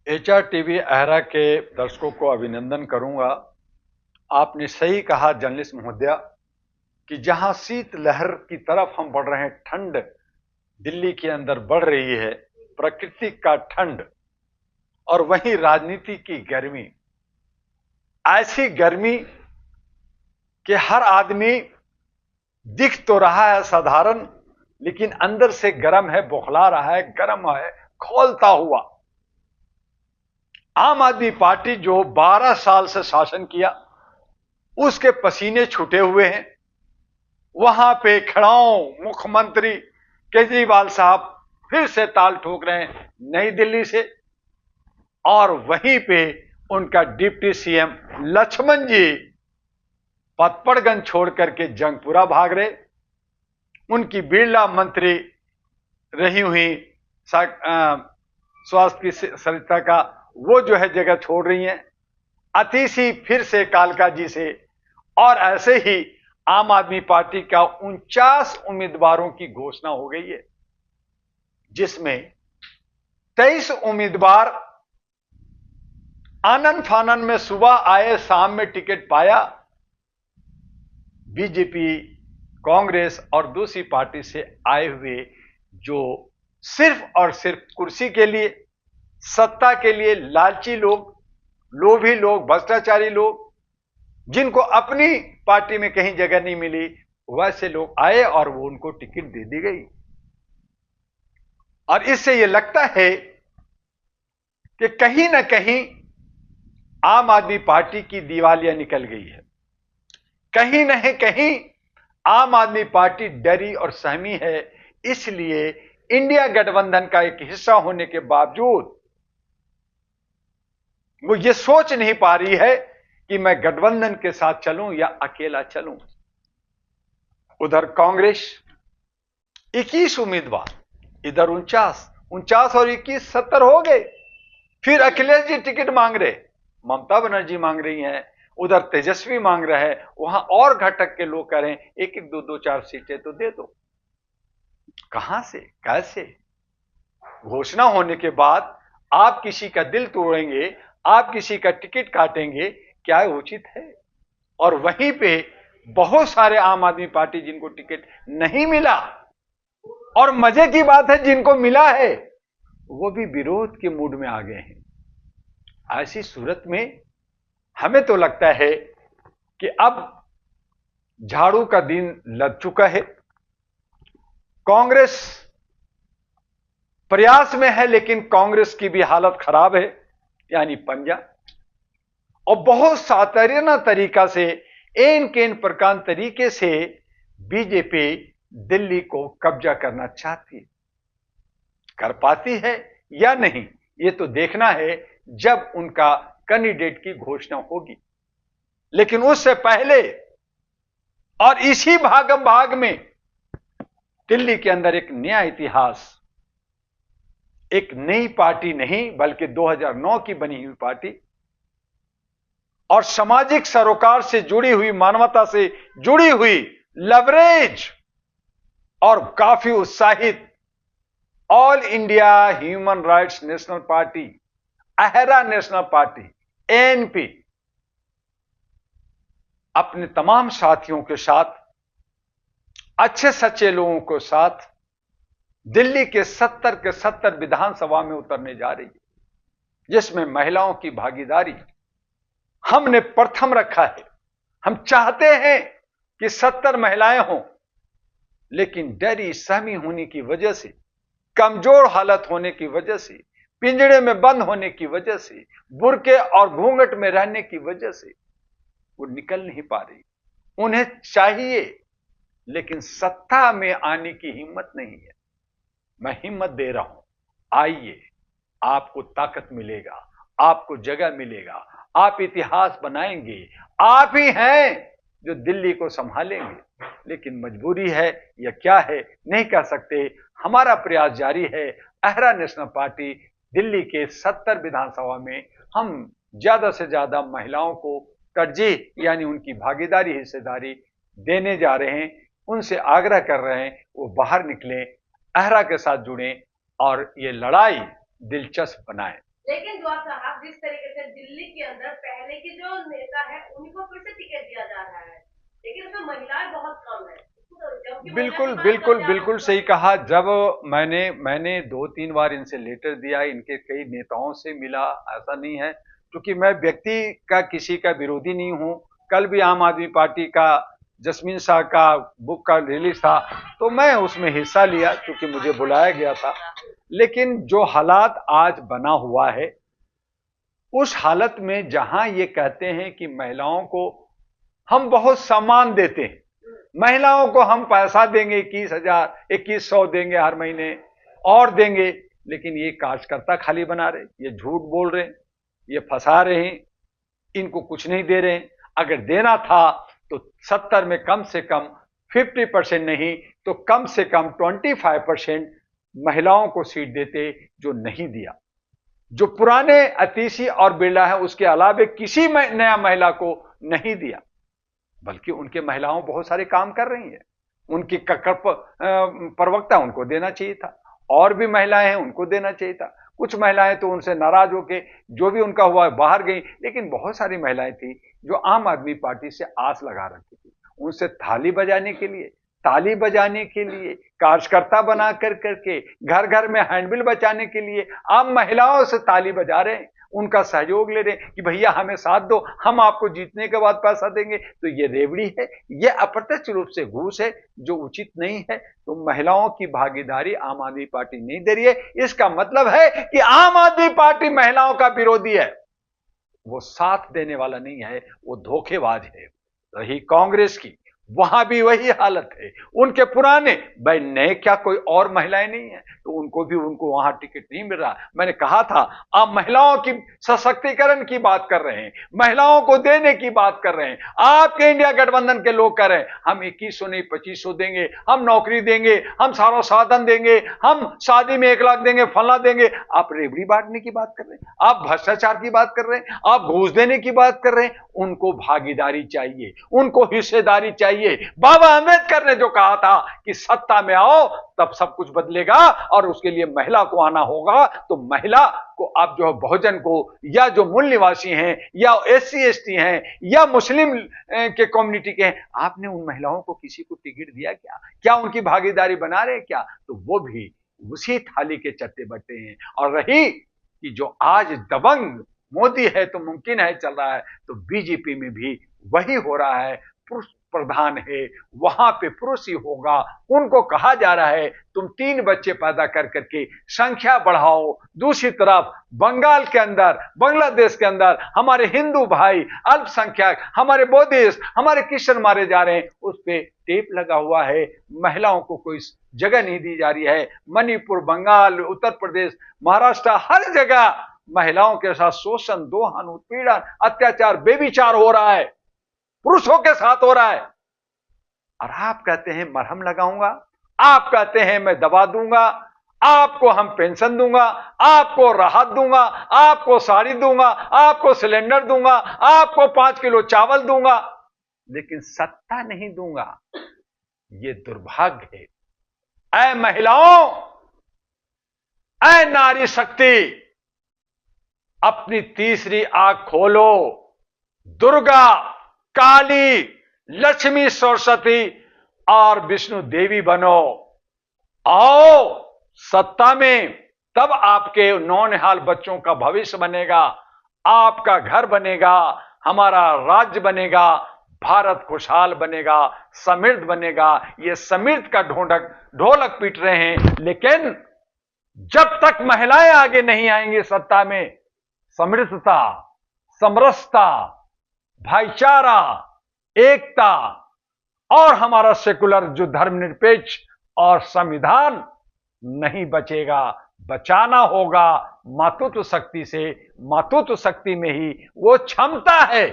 HR TV अहरा के दर्शकों को अभिनंदन करूंगा। आपने सही कहा जर्नलिस्ट महोदया कि जहां शीत लहर की तरफ हम बढ़ रहे हैं, ठंड दिल्ली के अंदर बढ़ रही है, प्रकृति का ठंड और वहीं राजनीति की गर्मी, ऐसी गर्मी कि हर आदमी दिख तो रहा है साधारण, लेकिन अंदर से गर्म है, बौखला रहा है, गर्म है, खौलता हुआ। आम आदमी पार्टी जो 12 साल से शासन किया, उसके पसीने छूटे हुए हैं। वहां पे खड़ाओं मुख्यमंत्री केजरीवाल साहब फिर से ताल ठोक रहे हैं नई दिल्ली से, और वहीं पे उनका डिप्टी सीएम लक्ष्मण जी पतपड़गंज छोड़ करके जंगपुरा भाग रहे। उनकी बिरला मंत्री रही हुई स्वास्थ्य की सरिता का वो जो है जगह छोड़ रही हैं। अतिशी फिर से कालका जी से, और ऐसे ही आम आदमी पार्टी का 49 उम्मीदवारों की घोषणा हो गई है, जिसमें 23 उम्मीदवार आनन फानन में सुबह आए, शाम में टिकट पाया। बीजेपी, कांग्रेस और दूसरी पार्टी से आए हुए जो सिर्फ और सिर्फ कुर्सी के लिए, सत्ता के लिए लालची लोग, लोभी लोग, भ्रष्टाचारी लोग, जिनको अपनी पार्टी में कहीं जगह नहीं मिली, वैसे लोग आए और वो उनको टिकट दे दी गई। और इससे यह लगता है कि कहीं ना कहीं आम आदमी पार्टी की दिवालिया निकल गई है। कहीं ना कहीं आम आदमी पार्टी डरी और सहमी है। इसलिए इंडिया गठबंधन का एक हिस्सा होने के बावजूद वो ये सोच नहीं पा रही है कि मैं गठबंधन के साथ चलूं या अकेला चलूं। उधर कांग्रेस 21 उम्मीदवार, इधर 49 और 21 70 हो गए। फिर अखिलेश जी टिकट मांग रहे, ममता बनर्जी मांग रही हैं, उधर तेजस्वी मांग रहे हैं, वहां और घटक के लोग कह रहे हैं एक एक दो दो 4 सीटें तो दे दो। कहां से, कैसे? घोषणा होने के बाद आप किसी का दिल तोड़ेंगे, आप किसी का टिकट काटेंगे, क्या उचित है? और वहीं पे बहुत सारे आम आदमी पार्टी जिनको टिकट नहीं मिला, और मजे की बात है जिनको मिला है वो भी विरोध के मूड में आ गए हैं। ऐसी सूरत में हमें तो लगता है कि अब झाड़ू का दिन लग चुका है। कांग्रेस प्रयास में है, लेकिन कांग्रेस की भी हालत खराब है, यानी पंजा। और बहुत सातरियाना तरीका से, एन केन प्रकार तरीके से बीजेपी दिल्ली को कब्जा करना चाहती है। कर पाती है या नहीं, ये तो देखना है जब उनका कैंडिडेट की घोषणा होगी। लेकिन उससे पहले और इसी भागम भाग में दिल्ली के अंदर एक नया इतिहास, एक नई पार्टी नहीं बल्कि 2009 की बनी हुई पार्टी और सामाजिक सरोकार से जुड़ी हुई, मानवता से जुड़ी हुई, लवरेज और काफी उत्साहित all India human rights national party, अहरा नेशनल पार्टी, एएनपी, अपने तमाम साथियों के साथ, अच्छे सच्चे लोगों के साथ दिल्ली के 70 के 70 विधानसभा में उतरने जा रही है, जिसमें महिलाओं की भागीदारी हमने प्रथम रखा है। हम चाहते हैं कि 70 महिलाएं हों, लेकिन डरी सहमी होने की वजह से, कमजोर हालत होने की वजह से, पिंजड़े में बंद होने की वजह से, बुर्के और घूंघट में रहने की वजह से वो निकल नहीं पा रही। उन्हें चाहिए, लेकिन सत्ता में आने की हिम्मत नहीं है। मैं हिम्मत दे रहा हूं, आइए, आपको ताकत मिलेगा, आपको जगह मिलेगा, आप इतिहास बनाएंगे। आप ही हैं जो दिल्ली को संभालेंगे। लेकिन मजबूरी है या क्या है, नहीं कह सकते। हमारा प्रयास जारी है। अहरा नेशनल पार्टी दिल्ली के 70 विधानसभा में हम ज्यादा से ज्यादा महिलाओं को तरजीह, यानी उनकी भागीदारी, हिस्सेदारी देने जा रहे हैं। उनसे आग्रह कर रहे हैं वो बाहर निकलें, अहरा के साथ जुड़ें और ये लड़ाई दिलचस्प बनाएं। लेकिन द्वार साहब, जिस तरीके से दिल्ली के अंदर पहले की जो नेता है उनको फिर से टिकट दिया जा रहा है, लेकिन उसमें महिलाएं बहुत कम है, जबकि महिला की बिल्कुल बात बिल्कुल सबसे बिल्कुल ज्यादा। सही कहा। जब मैंने 2-3 बार इनसे लेटर दिया, इनके कई नेताओं से मिला, ऐसा नहीं है, क्योंकि मैं व्यक्ति का किसी का विरोधी नहीं हूं। कल भी आम आदमी पार्टी का जस्मीन शाह का बुक का रिलीज था, तो मैं उसमें हिस्सा लिया क्योंकि मुझे बुलाया गया था। लेकिन जो हालात आज बना हुआ है, उस हालत में जहां ये कहते हैं कि महिलाओं को हम बहुत सम्मान देते हैं, महिलाओं को हम पैसा देंगे, 21,000 2100 देंगे हर महीने और देंगे, लेकिन ये कार्यकर्ता खाली बना रहे, ये झूठ बोल रहे हैं, ये फंसा रहे हैं, इनको कुछ नहीं दे रहे हैं। अगर देना था तो 70 में कम से कम 50% नहीं तो कम से कम 25% महिलाओं को सीट देते, जो नहीं दिया। जो पुराने अतीशी और बिरला है उसके अलावे किसी नया महिला को नहीं दिया, बल्कि उनके महिलाओं बहुत सारे काम कर रही हैं। उनकी प्रवक्ता उनको देना चाहिए था, और भी महिलाएं हैं उनको देना चाहिए था। कुछ महिलाएं तो उनसे नाराज होके जो भी उनका हुआ बाहर गई, लेकिन बहुत सारी महिलाएं थी जो आम आदमी पार्टी से आस लगा रखी थी, उनसे ताली बजाने के लिए कार्यकर्ता बना कर करके घर घर में हैंडबिल बचाने के लिए आम महिलाओं से ताली बजा रहे हैं, उनका सहयोग ले रहे हैं कि भैया हमें साथ दो, हम आपको जीतने के बाद पैसा देंगे। तो ये रेवड़ी है, ये अप्रत्यक्ष रूप से घूस है, जो उचित नहीं है। तो महिलाओं की भागीदारी आम आदमी पार्टी नहीं दे रही है, इसका मतलब है कि आम आदमी पार्टी महिलाओं का विरोधी है, वो साथ देने वाला नहीं है, वो धोखेबाज है। रही कांग्रेस की, वहां भी वही हालत है। उनके पुराने भाई, नए क्या कोई और महिलाएं नहीं है, तो उनको वहां टिकट नहीं मिल रहा। मैंने कहा था, आप महिलाओं की सशक्तिकरण की बात कर रहे हैं, महिलाओं को देने की बात कर रहे हैं। आपके इंडिया गठबंधन के लोग कह रहे हैं हम 2100 नहीं 2500 देंगे, हम नौकरी देंगे, हम सारा साधन देंगे, हम शादी में 1 लाख देंगे, फला देंगे। आप रेवड़ी बांटने की बात कर रहे हैं, आप भ्रष्टाचार की बात कर रहे हैं, आप घूस देने की बात कर रहे हैं। उनको भागीदारी चाहिए, उनको हिस्सेदारी चाहिए। बाबा अंबेडकर ने जो कहा था कि सत्ता में आओ तब सब कुछ बदलेगा, और उसके लिए महिला को आना होगा। तो महिला को आप जो बहुजन को, या जो मूल निवासी हैं, या SC ST हैं, या मुस्लिम के कम्युनिटी के हैं, आपने उन महिलाओं को किसी को टिकट दिया क्या? क्या उनकी भागीदारी बना रहे क्या? तो वो भी उसी थाली के चट्टे बट्टे हैं। और रही कि जो आज दबंग मोदी है तो मुमकिन है चल रहा है, तो बीजेपी में भी वही हो रहा है। पुरुष प्रधान है, वहां पे पुरुष ही होगा। उनको कहा जा रहा है तुम 3 बच्चे पैदा कर करके संख्या बढ़ाओ। दूसरी तरफ बंगाल के अंदर, बांग्लादेश के अंदर हमारे हिंदू भाई अल्पसंख्यक, हमारे बौद्धिस्ट, हमारे क्रिश्चियन मारे जा रहे हैं, उस पे टेप लगा हुआ है। महिलाओं को कोई जगह नहीं दी जा रही है। मणिपुर, बंगाल, उत्तर प्रदेश, महाराष्ट्र, हर जगह महिलाओं के साथ शोषण, दोहन, उत्पीड़न, अत्याचार, बेविचार हो रहा है, पुरुषों के साथ हो रहा है। और आप कहते हैं मरहम लगाऊंगा, आप कहते हैं मैं दवा दूंगा, आपको हम पेंशन दूंगा, आपको राहत दूंगा, आपको साड़ी दूंगा, आपको सिलेंडर दूंगा, आपको 5 किलो चावल दूंगा, लेकिन सत्ता नहीं दूंगा। ये दुर्भाग्य है। ऐ महिलाओं, ऐ नारी शक्ति, अपनी तीसरी आंख खोलो। दुर्गा, काली, लक्ष्मी, सरस्वती और विष्णु देवी बनो। आओ सत्ता में, तब आपके नौनिहाल बच्चों का भविष्य बनेगा, आपका घर बनेगा, हमारा राज्य बनेगा, भारत खुशहाल बनेगा, समृद्ध बनेगा। ये समृद्ध का ढोलक पीट रहे हैं, लेकिन जब तक महिलाएं आगे नहीं आएंगी सत्ता में, समृद्धता, समरसता, भाईचारा, एकता और हमारा सेकुलर जो धर्मनिरपेक्ष और संविधान नहीं बचेगा। बचाना होगा मातृत्व शक्ति से। मातृत्व शक्ति में ही वो क्षमता है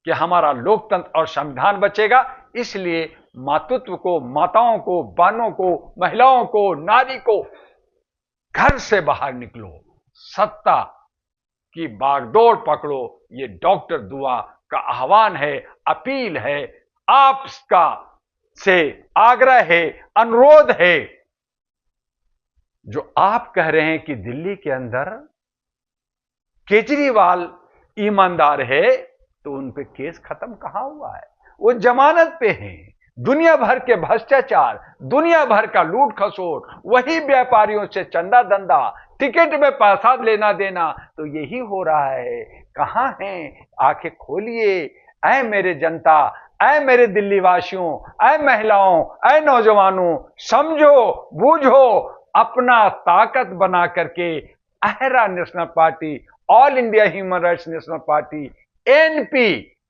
कि हमारा लोकतंत्र और संविधान बचेगा। इसलिए मातृत्व को, माताओं को, बहनों को, महिलाओं को, नारी को, घर से बाहर निकलो, सत्ता की बागडोर पकड़ो। ये डॉक्टर दुआ का आह्वान है, अपील है, आपका से आग्रह है, अनुरोध है। जो आप कह रहे हैं कि दिल्ली के अंदर केजरीवाल ईमानदार है तो उन पे केस खत्म कहां हुआ है? वो जमानत पे हैं। दुनिया भर के भ्रष्टाचार, दुनिया भर का लूट खसोट, वही व्यापारियों से चंदा दंदा, टिकट में पैसा लेना देना, तो यही हो रहा है। कहां हैं? आंखें खोलिए ऐ मेरे जनता, ऐ मेरे दिल्ली वासियों, ऐ महिलाओं, ऐ नौजवानों, समझो बूझो, अपना ताकत बना करके अहरा national party, all India human rights national party,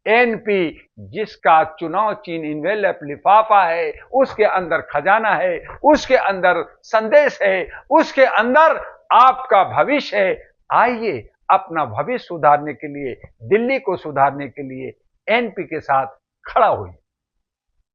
NP जिसका चुनाव चिन्ह इन्वेलप लिफाफा है, उसके अंदर खजाना है, उसके अंदर संदेश है, उसके अंदर आपका भविष्य है। आइए अपना भविष्य सुधारने के लिए, दिल्ली को सुधारने के लिए एनपी के साथ खड़ा होइए।